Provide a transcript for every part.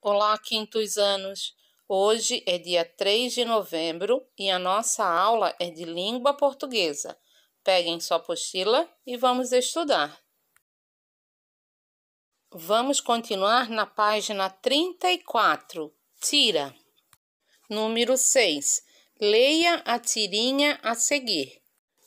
Olá, quintos anos! Hoje é dia 3 de novembro e a nossa aula é de língua portuguesa. Peguem sua apostila e vamos estudar. Vamos continuar na página 34. Tira. Número 6. Leia a tirinha a seguir.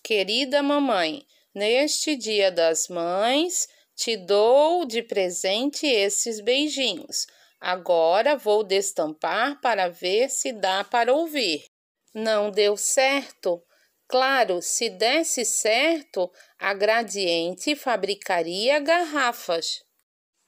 Querida mamãe, neste Dia das Mães, te dou de presente esses beijinhos. Agora vou destampar para ver se dá para ouvir. Não deu certo? Claro, se desse certo, a Gradiente fabricaria garrafas.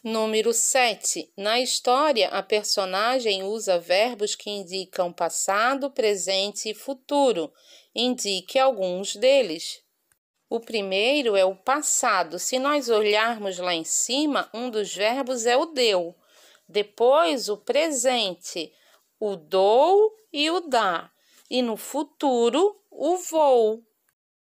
Número 7. Na história, a personagem usa verbos que indicam passado, presente e futuro. Indique alguns deles. O primeiro é o passado. Se nós olharmos lá em cima, um dos verbos é o deu. Depois, o presente, o dou e o dá. E no futuro, o vou.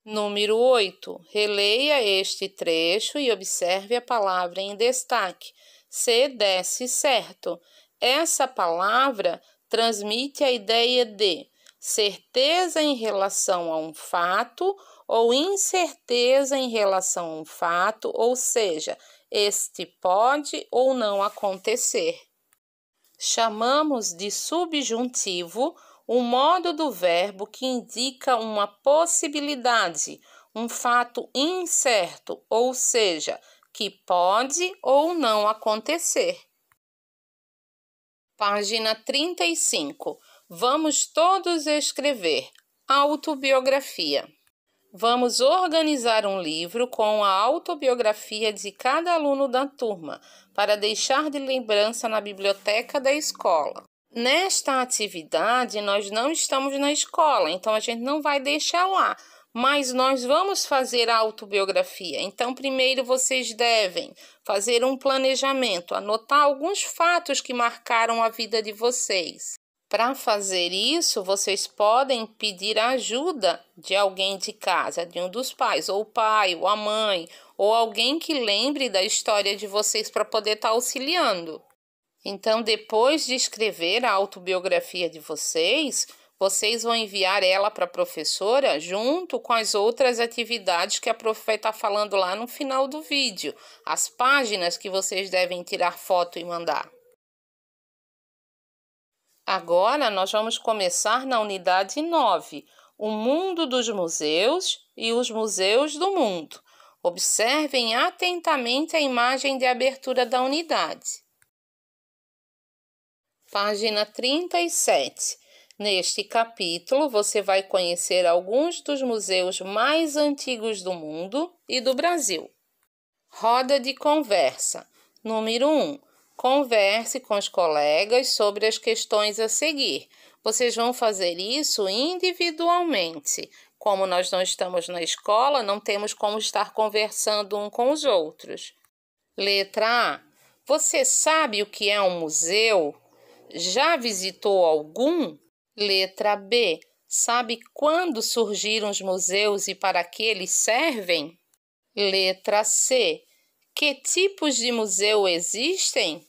Número 8. Releia este trecho e observe a palavra em destaque. Se desse certo. Essa palavra transmite a ideia de certeza em relação a um fato ou incerteza em relação a um fato, ou seja, este pode ou não acontecer. Chamamos de subjuntivo o modo do verbo que indica uma possibilidade, um fato incerto, ou seja, que pode ou não acontecer. Página 35. Vamos todos escrever autobiografia. Vamos organizar um livro com a autobiografia de cada aluno da turma, para deixar de lembrança na biblioteca da escola. Nesta atividade, nós não estamos na escola, então a gente não vai deixar lá, mas nós vamos fazer a autobiografia. Então, primeiro vocês devem fazer um planejamento, anotar alguns fatos que marcaram a vida de vocês. Para fazer isso, vocês podem pedir a ajuda de alguém de casa, de um dos pais, ou o pai, ou a mãe, ou alguém que lembre da história de vocês para poder estar auxiliando. Então, depois de escrever a autobiografia de vocês vão enviar ela para a professora junto com as outras atividades que a prof vai estar falando lá no final do vídeo, as páginas que vocês devem tirar foto e mandar. Agora, nós vamos começar na unidade 9, o mundo dos museus e os museus do mundo. Observem atentamente a imagem de abertura da unidade. Página 37. Neste capítulo, você vai conhecer alguns dos museus mais antigos do mundo e do Brasil. Roda de conversa. Número 1. Converse com os colegas sobre as questões a seguir. Vocês vão fazer isso individualmente. Como nós não estamos na escola, não temos como estar conversando um com os outros. Letra A. Você sabe o que é um museu? Já visitou algum? Letra B. Sabe quando surgiram os museus e para que eles servem? Letra C. Que tipos de museu existem?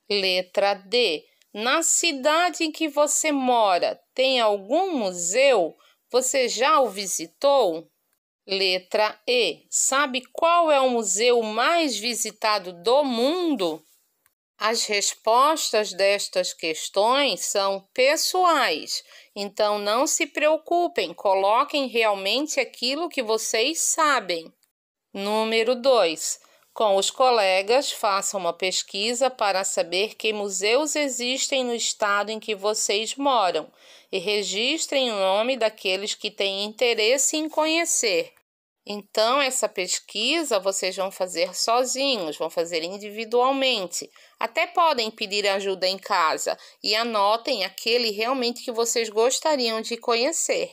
Letra D. Na cidade em que você mora, tem algum museu? Você já o visitou? Letra E. Sabe qual é o museu mais visitado do mundo? As respostas destas questões são pessoais, então não se preocupem, coloquem realmente aquilo que vocês sabem. Número 2. Com os colegas, façam uma pesquisa para saber que museus existem no estado em que vocês moram e registrem o nome daqueles que têm interesse em conhecer. Então, essa pesquisa vocês vão fazer sozinhos, vão fazer individualmente. Até podem pedir ajuda em casa e anotem aquele realmente que vocês gostariam de conhecer.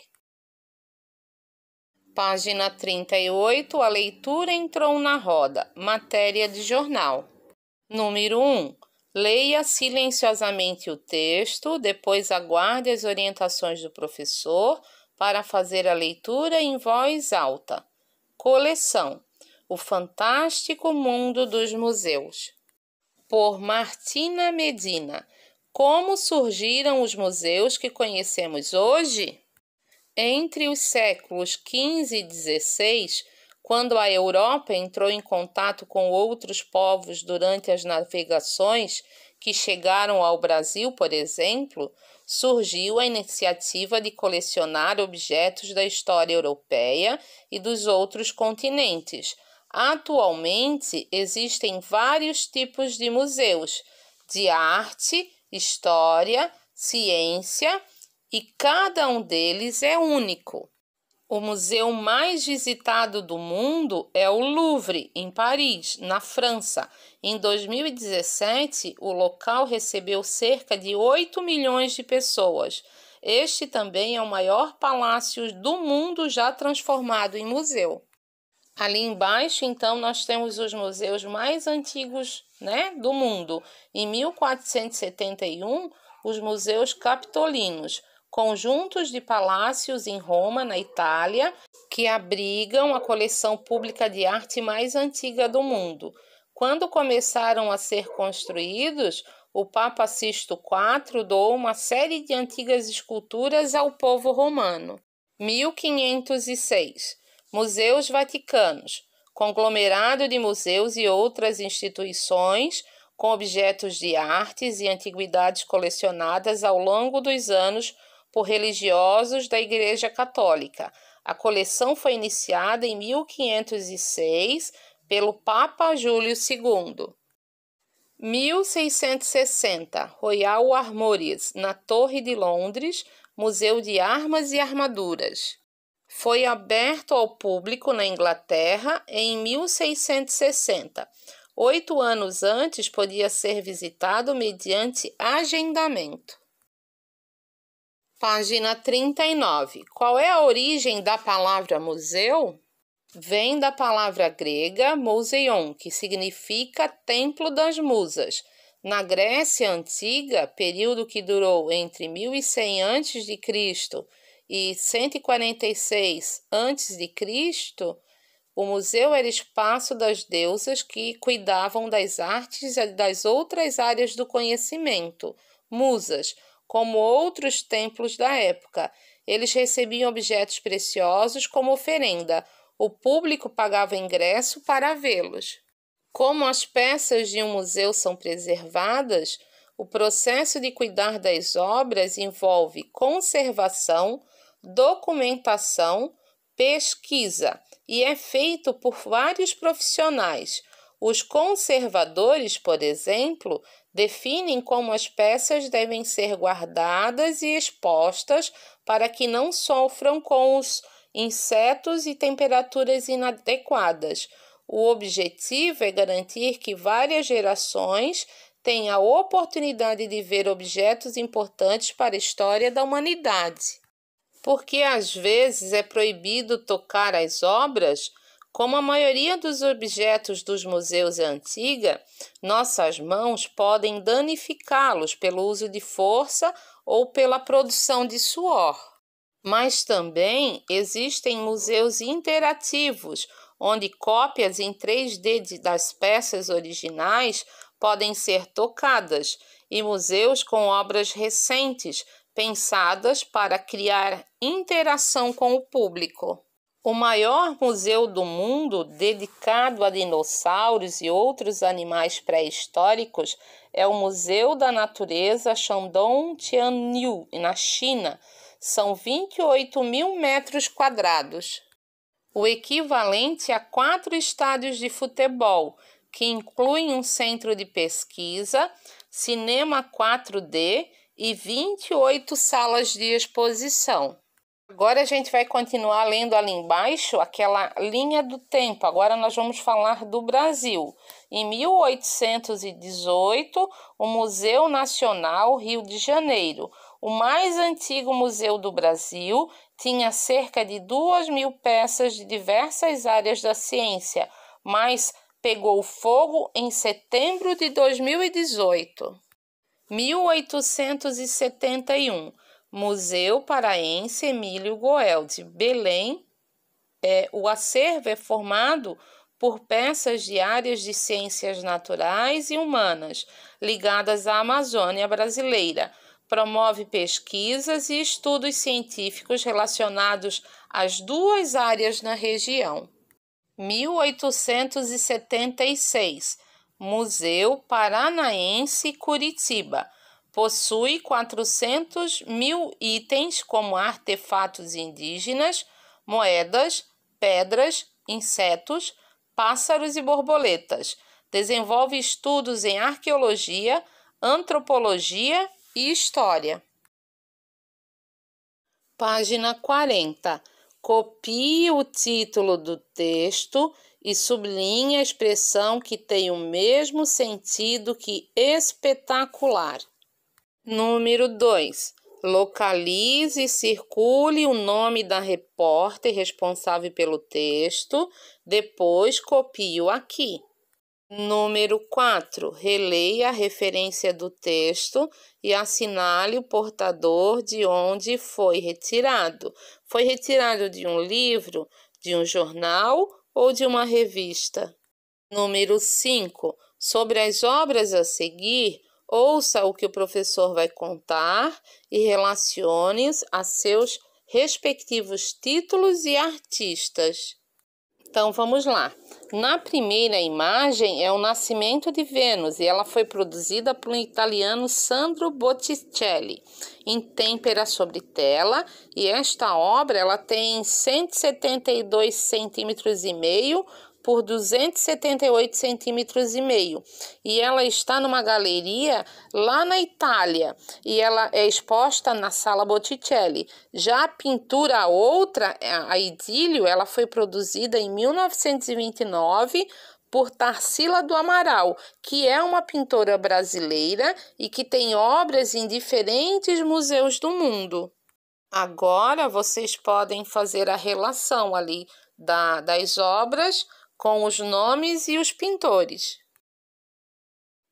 Página 38, a leitura entrou na roda. Matéria de jornal. Número 1. Leia silenciosamente o texto, depois aguarde as orientações do professor para fazer a leitura em voz alta. Coleção: O Fantástico Mundo dos Museus. por Martina Medina. Como surgiram os museus que conhecemos hoje? Entre os séculos XV e XVI, quando a Europa entrou em contato com outros povos durante as navegações que chegaram ao Brasil, por exemplo, surgiu a iniciativa de colecionar objetos da história europeia e dos outros continentes. Atualmente, existem vários tipos de museus, de arte, história, ciência, e cada um deles é único. O museu mais visitado do mundo é o Louvre, em Paris, na França. Em 2017, o local recebeu cerca de 8 milhões de pessoas. Este também é o maior palácio do mundo já transformado em museu. Ali embaixo, então, nós temos os museus mais antigos, do mundo. Em 1471, os museus capitolinos, conjuntos de palácios em Roma, na Itália, que abrigam a coleção pública de arte mais antiga do mundo. Quando começaram a ser construídos, o Papa Sisto IV doou uma série de antigas esculturas ao povo romano. 1506. Museus Vaticanos, conglomerado de museus e outras instituições com objetos de artes e antiguidades colecionadas ao longo dos anos por religiosos da Igreja Católica. A coleção foi iniciada em 1506 pelo Papa Júlio II. 1660, Royal Armouries, na Torre de Londres, Museu de Armas e Armaduras. Foi aberto ao público na Inglaterra em 1660. 8 anos antes, podia ser visitado mediante agendamento. Página 39. Qual é a origem da palavra museu? Vem da palavra grega museion, que significa templo das musas. Na Grécia Antiga, período que durou entre 1100 a.C. e 146 a.C., o museu era espaço das deusas que cuidavam das artes e das outras áreas do conhecimento, musas, como outros templos da época. Eles recebiam objetos preciosos como oferenda. O público pagava ingresso para vê-los. Como as peças de um museu são preservadas, o processo de cuidar das obras envolve conservação, documentação, pesquisa e é feito por vários profissionais. Os conservadores, por exemplo, definem como as peças devem ser guardadas e expostas para que não sofram com os insetos e temperaturas inadequadas. O objetivo é garantir que várias gerações tenham a oportunidade de ver objetos importantes para a história da humanidade. Porque às vezes é proibido tocar as obras, como a maioria dos objetos dos museus é antiga, nossas mãos podem danificá-los pelo uso de força ou pela produção de suor. Mas também existem museus interativos, onde cópias em 3D das peças originais podem ser tocadas, e museus com obras recentes, pensadas para criar interação com o público. O maior museu do mundo dedicado a dinossauros e outros animais pré-históricos é o Museu da Natureza Shandong Tianyou, na China. São 28 mil metros quadrados, o equivalente a 4 estádios de futebol, que incluem um centro de pesquisa, cinema 4D e 28 salas de exposição. Agora a gente vai continuar lendo ali embaixo aquela linha do tempo. Agora nós vamos falar do Brasil. Em 1818, o Museu Nacional Rio de Janeiro, o mais antigo museu do Brasil, tinha cerca de 2.000 peças de diversas áreas da ciência, mas pegou fogo em setembro de 2018. 1871, Museu Paraense Emílio Goeldi, Belém. O acervo é formado por peças de áreas de ciências naturais e humanas ligadas à Amazônia brasileira. Promove pesquisas e estudos científicos relacionados às duas áreas na região. 1876. Museu Paranaense Curitiba. Possui 400.000 itens como artefatos indígenas, moedas, pedras, insetos, pássaros e borboletas. Desenvolve estudos em arqueologia, antropologia e história. Página 40. Copie o título do texto e sublinhe a expressão que tem o mesmo sentido que espetacular. Número 2. Localize e circule o nome da repórter responsável pelo texto, depois copie-o aqui. Número 4. Releia a referência do texto e assinale o portador de onde foi retirado. Foi retirado de um livro, de um jornal ou de uma revista? Número 5. Sobre as obras a seguir, ouça o que o professor vai contar e relacione-os a seus respectivos títulos e artistas. Então, vamos lá. Na primeira imagem é o Nascimento de Vênus e ela foi produzida pelo italiano Sandro Botticelli em têmpera sobre tela, e esta obra ela tem 172 centímetros e meio por 278 centímetros e meio, e ela está numa galeria lá na Itália, e ela é exposta na Sala Botticelli. Já a pintura outra, a Idílio, ela foi produzida em 1929 por Tarsila do Amaral, que é uma pintora brasileira e que tem obras em diferentes museus do mundo. Agora vocês podem fazer a relação ali das obras com os nomes e os pintores.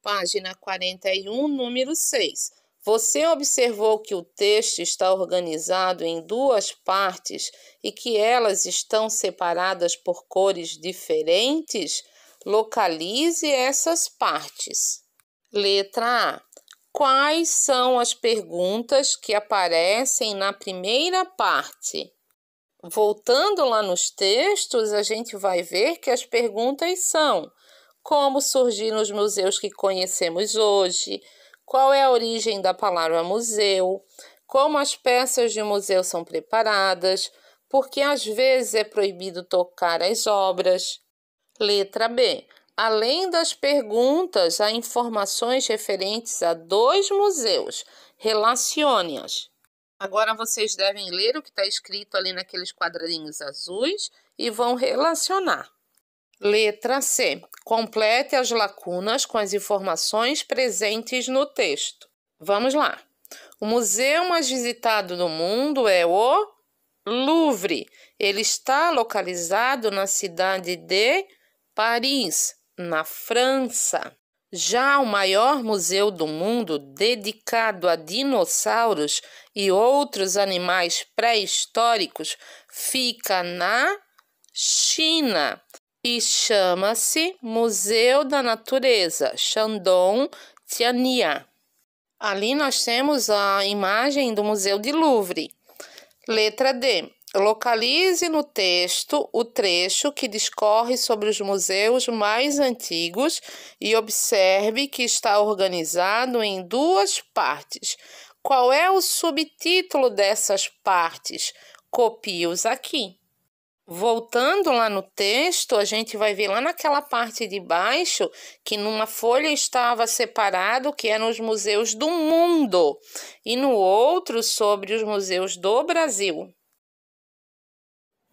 Página 41, número 6. Você observou que o texto está organizado em duas partes e que elas estão separadas por cores diferentes? Localize essas partes. Letra A. Quais são as perguntas que aparecem na primeira parte? Voltando lá nos textos, a gente vai ver que as perguntas são: como surgiram os museus que conhecemos hoje? Qual é a origem da palavra museu? Como as peças de museu são preparadas? Por que às vezes é proibido tocar as obras? Letra B. Além das perguntas, há informações referentes a dois museus. Relacione-as. Agora vocês devem ler o que está escrito ali naqueles quadradinhos azuis e vão relacionar. Letra C. Complete as lacunas com as informações presentes no texto. Vamos lá. O museu mais visitado do mundo é o Louvre. Ele está localizado na cidade de Paris, na França. Já o maior museu do mundo dedicado a dinossauros e outros animais pré-históricos fica na China e chama-se Museu da Natureza, Shandong Tianyang. Ali nós temos a imagem do Museu de Louvre. Letra D. Localize no texto o trecho que discorre sobre os museus mais antigos e observe que está organizado em duas partes. Qual é o subtítulo dessas partes? Copie-os aqui. Voltando lá no texto, a gente vai ver lá naquela parte de baixo que numa folha estava separado que eram os museus do mundo e no outro sobre os museus do Brasil.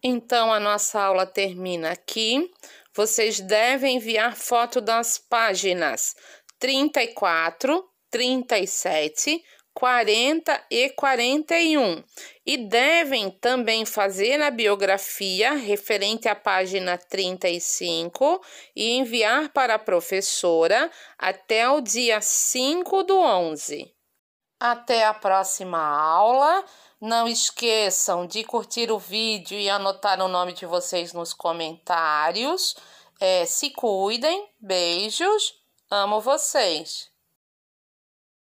Então, a nossa aula termina aqui. Vocês devem enviar foto das páginas 34, 37, 40 e 41. E devem também fazer a biografia referente à página 35 e enviar para a professora até o dia 5/11. Até a próxima aula. Não esqueçam de curtir o vídeo e anotar o nome de vocês nos comentários. Se cuidem, beijos, amo vocês.